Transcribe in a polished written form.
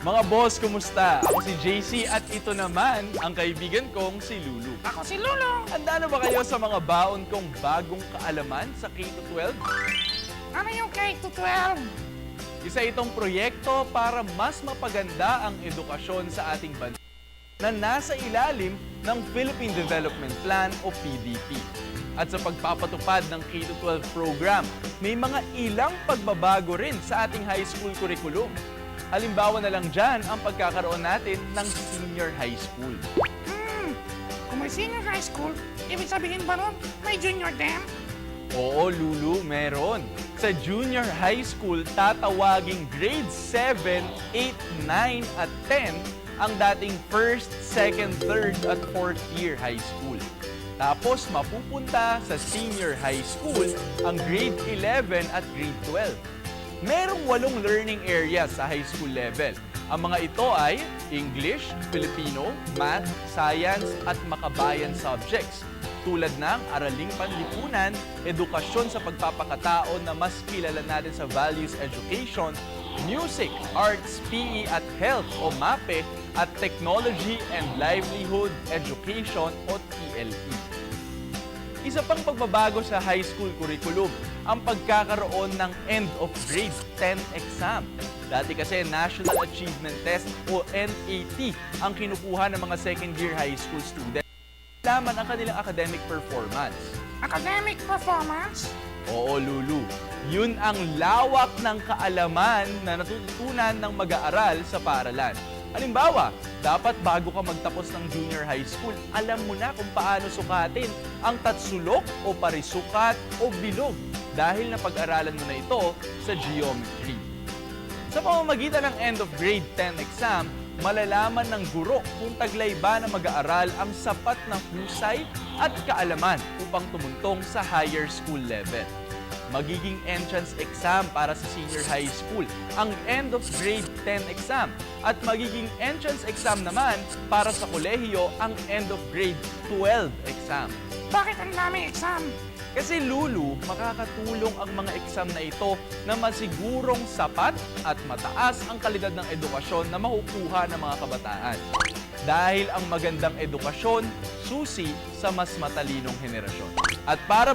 Mga boss, kumusta? Ako si JC at ito naman ang kaibigan kong si Lulu. Ako si Lolo. Handa na ba kayo sa mga baon kong bagong kaalaman sa K-12? Ano yung K-12? Isa itong proyekto para mas mapaganda ang edukasyon sa ating bansa na nasa ilalim ng Philippine Development Plan o PDP. At sa pagpapatupad ng K-12 program, may mga ilang pagbabago rin sa ating high school curriculum. Halimbawa na lang dyan ang pagkakaroon natin ng senior high school. Kung may senior high school, ibig sabihin ba nun may junior din? Oo, Lulu, meron. Sa junior high school, tatawaging grade 7, 8, 9 at 10 ang dating first, second, third at fourth year high school. Tapos mapupunta sa senior high school ang grade 11 at grade 12. Merong 8 learning areas sa high school level. Ang mga ito ay English, Filipino, Math, Science at Makabayan subjects. Tulad ng araling panlipunan, edukasyon sa pagpapakatao na mas kilala natin sa values education, music, arts, PE at health o MAPE, at technology and livelihood education o TLE. Isa pang pagbabago sa high school curriculum, ang pagkakaroon ng end of grade 10 exam. Dati kasi National Achievement Test o NAT ang kinukuha ng mga second year high school students. Laman ang kanilang academic performance. Academic performance? Oo, Lulu. Yun ang lawak ng kaalaman na natututunan ng mag-aaral sa paaralan. Halimbawa, dapat bago ka magtapos ng junior high school, alam mo na kung paano sukatin ang tatsulok o parisukat o bilog dahil napag-aralan mo na ito sa geometry. Sa pamamagitan ng end of grade 10 exam, malalaman ng guro kung taglay ba na mag-aaral ang sapat na husay at kaalaman upang tumuntong sa higher school level. Magiging entrance exam para sa senior high school ang end of grade 10 exam at magiging entrance exam naman para sa kolehiyo ang end of grade 12 exam. Bakit ang dami exam? Kasi Lulu, makakatulong ang mga exam na ito na masigurong sapat at mataas ang kalidad ng edukasyon na makukuha ng mga kabataan. Dahil ang magandang edukasyon, susi sa mas matalinong henerasyon. At para